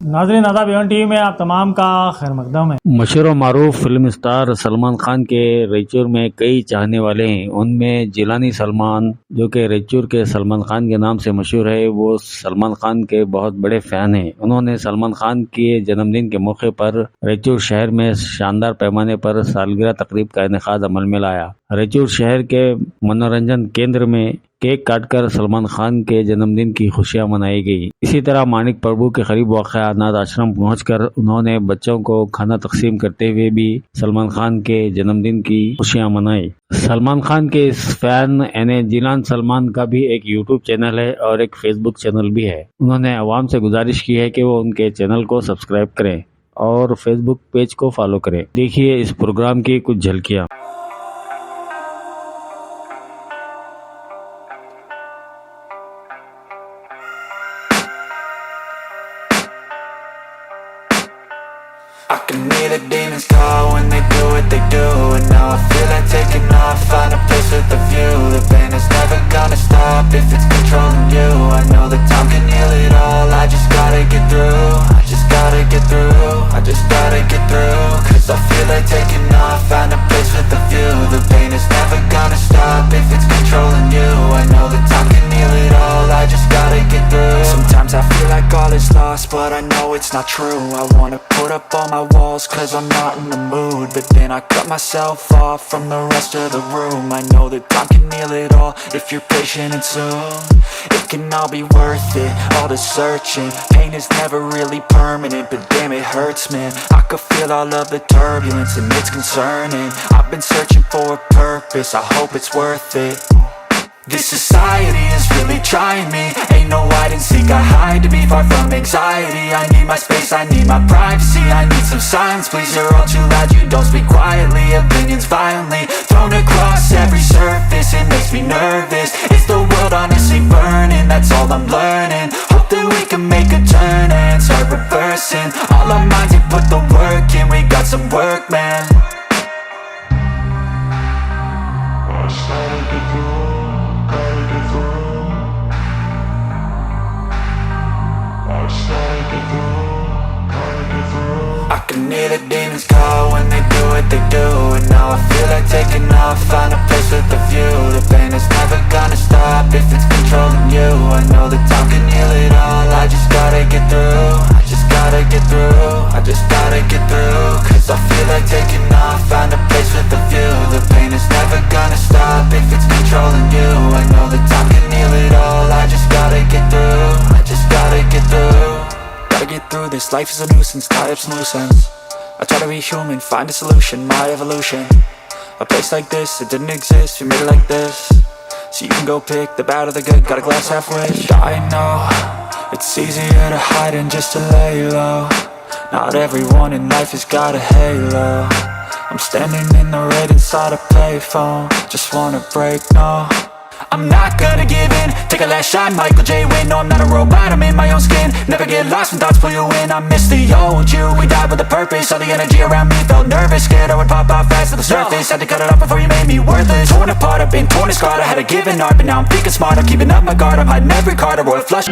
नाज़रीन आदाब, Avon TV में आप तमाम का खैर मकदम है। मशहूर और मारूफ फिल्म स्टार सलमान खान के रैचूर में कई चाहने वाले हैं। उनमें जिलानी सलमान, जो कि रैचूर के सलमान खान के नाम से मशहूर है, वो सलमान खान के बहुत बड़े फैन हैं। उन्होंने सलमान खान के जन्मदिन के मौके पर रैचूर शहर में शानदार पैमाने पर सालगिरह तकरीब का इनेकाद अमल में लाया। रैचूर शहर के मनोरंजन केंद्र में केक काटकर सलमान खान के जन्मदिन की खुशियां मनाई गई। इसी तरह मानिक प्रभु के करीब वाक़ अनाथ आश्रम पहुंचकर उन्होंने बच्चों को खाना तकसीम करते हुए भी सलमान खान के जन्मदिन की खुशियां मनाई। सलमान खान के इस फैन यानी जिलान सलमान का भी एक यूट्यूब चैनल है और एक फेसबुक चैनल भी है। उन्होंने आवाम से गुजारिश की है कि वो उनके चैनल को सब्सक्राइब करें और फेसबुक पेज को फॉलो करें। देखिए इस प्रोग्राम की कुछ झलकियाँ। I can hear the demons call when they do what they do. And now I feel like taking off, find a place with a view. The pain is never gonna stop if it's controlling you. I know that time can heal it all, I just gotta get through. I just gotta get through, I just gotta get through. Cause I feel like taking off, find a place with a view. The pain is never gonna stop if it's controlling you. I know that time can heal it all, I just gotta get through. Sometimes I feel like all is lost, but I know it's not true. I wanna put up all my walls cause I'm not in the mood, but then I cut myself off from the rest of the room. I know that time can heal it all if you're patient and soon it can all be worth it, all the searching. Pain is never really permanent, but damn it hurts, man. I could feel all of the turbulence and it's concerning. I've been searching for a purpose, I hope it's worth it. This society is really trying me. Ain't no hide and seek, I hide to be far from anxiety. I need my space, I need my privacy. I need some silence, please, you're all too loud. You don't speak quietly, opinions violently thrown across every surface. It makes me nervous, is the world honestly burning? That's all I'm learning. Hope that we can make a turn and start reversing all our minds and put the work in. We got some work, man. I started to grow. I can hear the demons call when they do what they do. And now I feel like taking off, find a place with a view. The pain is never gonna stop if it's controlling you. I know that time can heal it all, I just gotta get through. I just gotta get through, I just gotta get through. Cause I feel like taking off, find a place with a view. The pain is never gonna stop if it's controlling you. I know that time can heal it all, I just gotta get through. I just gotta get through. Gotta get through this, life is a nuisance, tie up some loose ends. I try to be human, find a solution, my evolution. A place like this, it didn't exist, we made it like this. So you can go pick the bad or the good, got a glass halfway. I know, it's easier to hide than just to lay low. Not everyone in life has got a halo. I'm standing in the red inside a payphone, just wanna break, no. I'm not gonna give in, take a last shot, Michael J. Win. No, I'm not a robot, I'm in my own skin. Never get lost when thoughts pull you in. I miss the old you, we died with a purpose. All the energy around me felt nervous, scared I would pop out fast to the surface. Had to cut it off before you made me worthless. Torn apart, I've been torn and scarred. I had a given art, but now I'm thinking smart. I'm keeping up my guard, I'm hiding every card. A royal flush.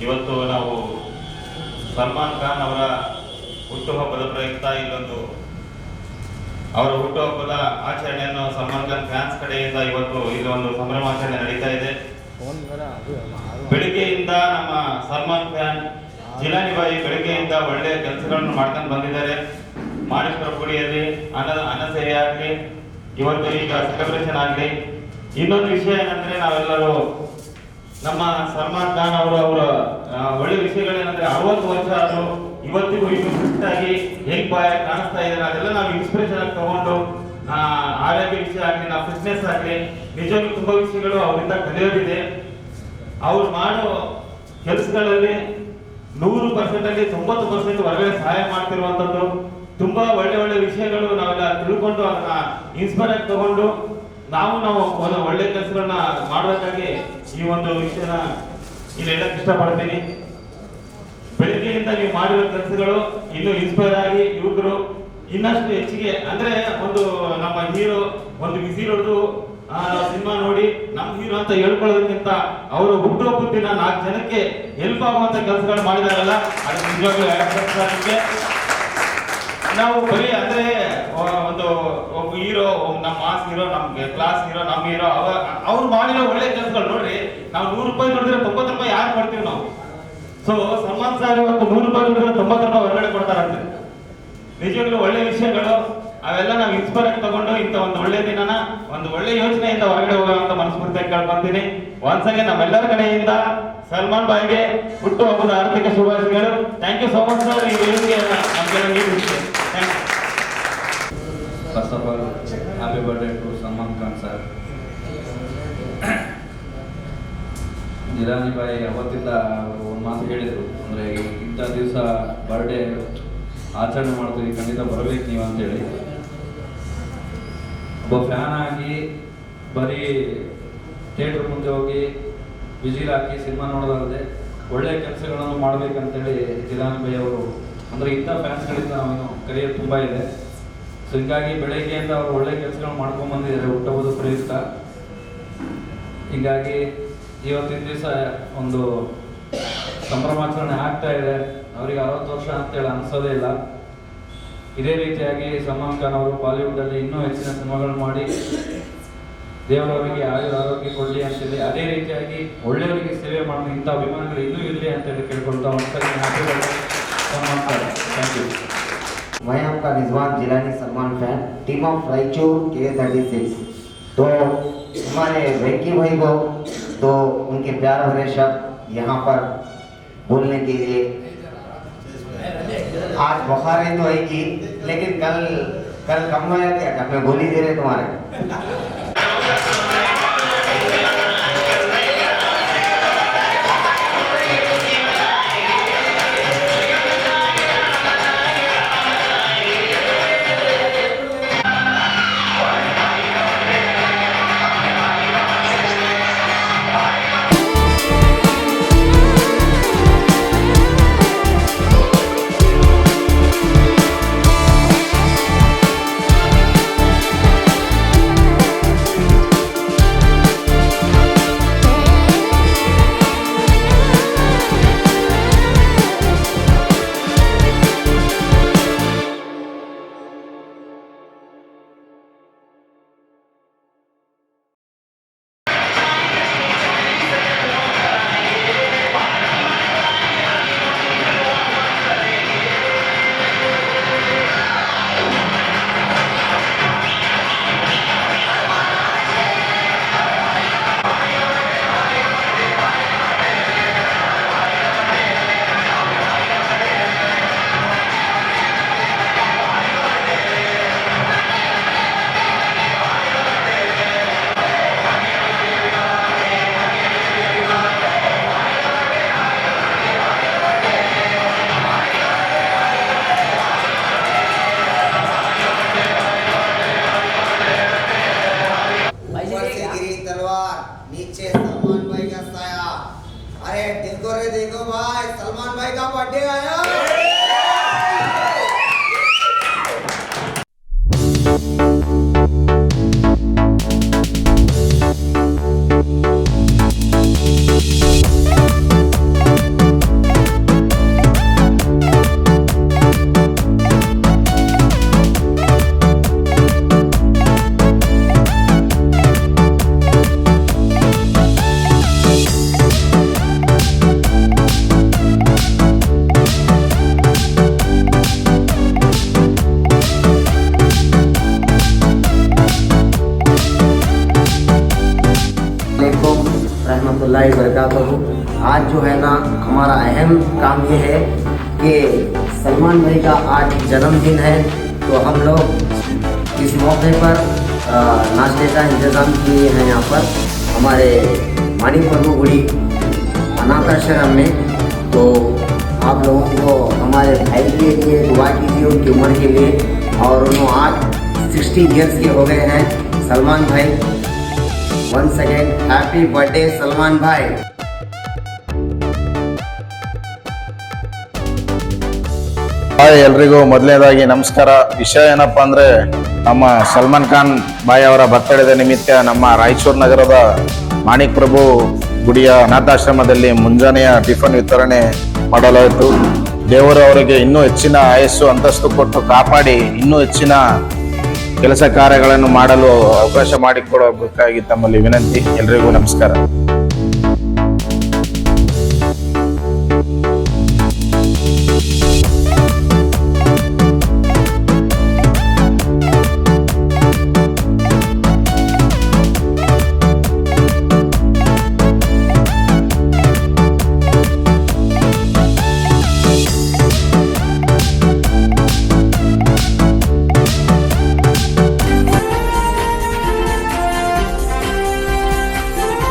ಇವತ್ತು ನಾವು ಸಲ್ಮಾನ್ ಖಾನ್ ಅವರ ಹುಟ್ಟುಹಬ್ಬದ ಪ್ರಯುಕ್ತ ಇಲ್ಲೊಂದು ಅವರ ಹುಟ್ಟುಹಬ್ಬದ ಆಚರಣೆಯನ್ನು Salman Khan fans ಕಡೆಯಿಂದ ಇವತ್ತು ಇಲ್ಲಿ ಒಂದು ಸಂಭ್ರಮಾಚರಣೆ ನಡೀತಾ ಇದೆ. ಬೆಳಿಗ್ಗೆಯಿಂದ ನಮ್ಮ ಸಲ್ಮಾನ್ ಖಾನ್ ಜಿಲಾನಿ ಬಾಯಿ ಬೆಳಿಗ್ಗೆಯಿಂದ ಒಳ್ಳೆಯ ಕೆಲಸಗಳನ್ನು ಮಾಡ್ಕೊಂಡು ಬಂದಿದ್ದಾರೆ. ಮಾಣಿಕ್ ಪ್ರಭುಡಿಯಲ್ಲಿ ಅನ್ನ ಸೇವೆ ಆಗಲಿ, ಇವತ್ತು ಈಗ ಸೆಲೆಬ್ರೇಷನ್ ಆಗಲಿ, ಇನ್ನೊಂದು ವಿಷಯ ಏನಂದ್ರೆ ನಾವೆಲ್ಲರೂ ನಮ್ಮ ಸಲ್ಮಾನ್ ಖಾನ್ ಅವರ ಒಳ್ಳೆ ವಿಷಯಗಳೇನಂದ್ರೆ 60 ವರ್ಷ ಆದರೂ ಇವತ್ತಿಗೂ ಇನ್ನು ಫಿಟ್ ಆಗಿ ಹೆಂಗ್ ಕಾಣಿಸ್ತಾ ಇದ್ದಾರೆ, ಅದೆಲ್ಲ ನಾವು ಇನ್ಸ್ಪಿರೇಷನ್ ಆಗಿ ತಗೊಂಡು ಆರೋಗ್ಯ ವಿಷಯ ಆಗಲಿ, ನಾವು ಫಿಟ್ನೆಸ್ ಆಗಲಿ, ನಿಜವಾಗ್ಲೂ ತುಂಬಾ ವಿಷಯಗಳು ಅವರಿಂದ ಕಲಿಯೋದಿದೆ. ಅವ್ರು ಮಾಡೋ ಕೆಲಸಗಳಲ್ಲಿ 100% ಅಲ್ಲಿ 90% ಹೊರಗಡೆ ಸಹಾಯ ಮಾಡ್ತಿರುವಂಥದ್ದು ತುಂಬಾ ಒಳ್ಳೆ ಒಳ್ಳೆ ವಿಷಯಗಳು ನಾವೆಲ್ಲ ತಿಳ್ಕೊಂಡು ಅದನ್ನ ಇನ್ಸ್ಪೈರ್ ಆಗಿ ತಗೊಂಡು ನಾವು ಒಂದು ಒಳ್ಳೆ ಕೆಲಸಗಳನ್ನ ಮಾಡಬೇಕಾಗಿ ಈ ಒಂದು ವಿಷಯನ ಇಲ್ಲಿ ಹೇಳಕ್ ಇಷ್ಟಪಡ್ತೀನಿ. ಬೆಳಿಗ್ಗೆಯಿಂದ ನೀವು ಮಾಡಿರೋ ಕೆಲಸಗಳು ಇನ್ನು ಇನ್ಸ್ಪೈರ್ ಆಗಿ ಯುವಕರು ಇನ್ನಷ್ಟು ಹೆಚ್ಚಿಗೆ ಅಂದ್ರೆ ಒಂದು ನಮ್ಮ ಹೀರೋ ಒಂದು ವಿಸಿಲ್ ಹೊಡೆದು ಸಿನಿಮಾ ನೋಡಿ ನಮ್ಮ ಹೀರೋ ಅಂತ ಹೇಳ್ಕೊಳ್ಳೋದಕ್ಕಿಂತ ಅವರು ಹುಟ್ಟುಹಬ್ಬದಿನ 4 ಜನಕ್ಕೆ ಹೆಲ್ಪ್ ಆಗುವಂತ ಕೆಲಸಗಳು ಮಾಡಿದಾರಲ್ಲ, ಅದಕ್ಕೆ ನಿಜವಾಗ್ಲೂ ನಾವು ಬರೀ ಅಂದ್ರೆ ಒಂದು ಒಬ್ಬ ಹೀರೋ, ನಮ್ಮ ಮಾಸ್ ಹೀರೋ, ನಮ್ಗೆ ಕ್ಲಾಸ್ ಹೀರೋ, ನಮ್ಮ ಹೀರೋ ಅವ್ರು ಮಾಡಿರೋ ಒಳ್ಳೆ ಕೆಲಸಗಳು ನೋಡ್ರಿ. ನಾವು 100 ರೂಪಾಯಿ ದುಡಿದ್ರೆ 90 ರೂಪಾಯಿ ಯಾರು ಕೊಡ್ತೀವಿ ನಾವು? ಸೊ ಸಲ್ಮಾನ್ ಸರ್ ಇವತ್ತು 100 ರೂಪಾಯಿ ದುಡಿದ್ರೆ 90 ರೂಪಾಯಿ ಹೊರಗಡೆ ಕೊಡ್ತಾರಂತೆ. ನಿಜವಾಗ್ಲೂ ಒಳ್ಳೆ ವಿಷಯಗಳು ಅವೆಲ್ಲ ನಾವು ಇನ್ಸ್ಪೈರ್ ಆಗಿ ತಗೊಂಡು ಇಂಥ ಒಂದು ಒಳ್ಳೆ ದಿನನ ಒಂದು ಒಳ್ಳೆ ಯೋಚನೆಯಿಂದ ಹೊರಗಡೆ ಹೋಗುವಂತ ಮನಸ್ಫೂರ್ತಿಯಾಗಿ ಕೇಳ್ಕೊಂತೀನಿ. ಒಂದ್ಸಗೆ ನಮ್ಮೆಲ್ಲರ ಕಡೆಯಿಂದ ಸಲ್ಮಾನ್ ಬಾಯ್ಗೆ ಹುಟ್ಟುಹಬ್ಬದ ಆರ್ಥಿಕ ಶುಭಾಶಯಗಳು. Thank you so much sir. ಈ ವೇದಿಕೆ First of all, happy birthday to Salman Khan sir. Jilani ಬಾಯಿ ಅವತ್ತಿಂದ ಒಂದು ಮಾತು ಹೇಳಿದರು, ಅಂದರೆ ಇಂಥ ದಿವಸ ಬರ್ಡೇ ಆಚರಣೆ ಮಾಡ್ತೀವಿ, ಖಂಡಿತ ಬರಬೇಕು ನೀವು ಅಂತೇಳಿ. ಒಬ್ಬ ಫ್ಯಾನ್ ಆಗಿ ಬರೀ ಥಿಯೇಟ್ರ್ ಮುಂದೆ ಹೋಗಿ ವಿಜಿಲ್ ಹಾಕಿ ಸಿನಿಮಾ ನೋಡೋದಲ್ಲದೆ ಒಳ್ಳೆಯ ಕೆಲಸಗಳನ್ನು ಮಾಡಬೇಕಂತೇಳಿ ಜಿಲಾನಿ ಬಾಯಿ ಅವರು, ಅಂದರೆ ಇಂಥ ಫ್ಯಾನ್ಸ್ಗಳಿಂದ ನಾವು ಕಲಿಯೋದು ತುಂಬ ಇದೆ. ಸೊ ಹೀಗಾಗಿ ಬೆಳಗ್ಗೆಯಿಂದ ಅವರು ಒಳ್ಳೆ ಕೆಲಸಗಳನ್ನ ಮಾಡ್ಕೊಂಡು ಬಂದಿದ್ದಾರೆ ಹುಟ್ಟುಹಬ್ಬದ ಪ್ರಯುಕ್ತ. ಹೀಗಾಗಿ ಇವತ್ತಿನ ದಿವಸ ಒಂದು ಸಂಭ್ರಮಾಚರಣೆ ಆಗ್ತಾ ಇದೆ. ಅವರಿಗೆ 60 ವರ್ಷ ಅಂತೇಳಿ ಅನಿಸೋದೇ ಇಲ್ಲ. ಇದೇ ರೀತಿಯಾಗಿ ಸಲ್ಮಾನ್ ಖಾನ್ ಅವರು ಬಾಲಿವುಡ್ಡಲ್ಲಿ ಇನ್ನೂ ಹೆಚ್ಚಿನ ಸಿನಿಮಾಗಳನ್ನು ಮಾಡಿ ದೇವರವರಿಗೆ ಆರೋಗ್ಯ ಕೊಡಲಿ ಅಂತೇಳಿ, ಅದೇ ರೀತಿಯಾಗಿ ಒಳ್ಳೆಯವರಿಗೆ ಸೇವೆ ಮಾಡಲು ಇಂಥ ಅಭಿಮಾನಿಗಳು ಇನ್ನೂ ಇರಲಿ ಅಂತೇಳಿ ಕೇಳ್ಕೊಳ್ತಾ ಒಂದ್ಸರಿ ಸಲ್ಮಾನ್ ಖಾನ್. Thank you. मैं आपका Rizwan Jilani Salman fan, team of Raichur K36। तो हमारे वेंकी भाई को तो उनके प्यार भरे शब्द यहाँ पर बोलने के लिए, आज बुखार तो आएगी लेकिन कल कम हो जाती है, मैं गोली दे रहे तुम्हारे। नीचे सलमान भाई का साया। अरे देखो भाई, सलमान भाई का बर्थडे आया। रहमतुल्लाहि बरकातहू। आज जो है ना हमारा अहम काम ये है कि सलमान भाई का आज जन्मदिन है, तो हम लोग इस मौके पर नाश्ते का इंतज़ाम किए हैं यहाँ पर हमारे मानिक प्रभु गुड़ी अनाथाश्रम में। तो आप लोगों को हमारे भाई के लिए दुआ कीजिए, उनकी उम्र के लिए। और उन्होंने आज 60 ईयर्स के हो गए हैं सलमान भाई। Once again happy birthday Salman भाई। ಹಾಯ್ ಎಲ್ರಿಗೂ ಮೊದಲನೇದಾಗಿ ನಮಸ್ಕಾರ. ವಿಷಯ ಏನಪ್ಪ ಅಂದರೆ ನಮ್ಮ ಸಲ್ಮಾನ್ ಖಾನ್ ಬಾಯ್ ಅವರ ಬರ್ತಡೇ ನಿಮಿತ್ತ ನಮ್ಮ ರಾಯಚೂರು ನಗರದ ಮಾಣಿಕ್ ಪ್ರಭು ಗುಡಿಯ ಅನಾಥಾಶ್ರಮದಲ್ಲಿ ಮುಂಜಾನೆಯ ಟಿಫನ್ ವಿತರಣೆ ಮಾಡಲಾಯಿತು. ದೇವರು ಅವರಿಗೆ ಇನ್ನೂ ಹೆಚ್ಚಿನ ಆಯಸ್ಸು ಅಂತಸ್ತು ಕೊಟ್ಟು ಕಾಪಾಡಿ ಇನ್ನೂ ಹೆಚ್ಚಿನ ಕೆಲಸ ಕಾರ್ಯಗಳನ್ನು ಮಾಡಲು ಅವಕಾಶ ಮಾಡಿಕೊಡಬೇಕಾಗಿ ತಮ್ಮಲ್ಲಿ ವಿನಂತಿ. ಎಲ್ರಿಗೂ ನಮಸ್ಕಾರ.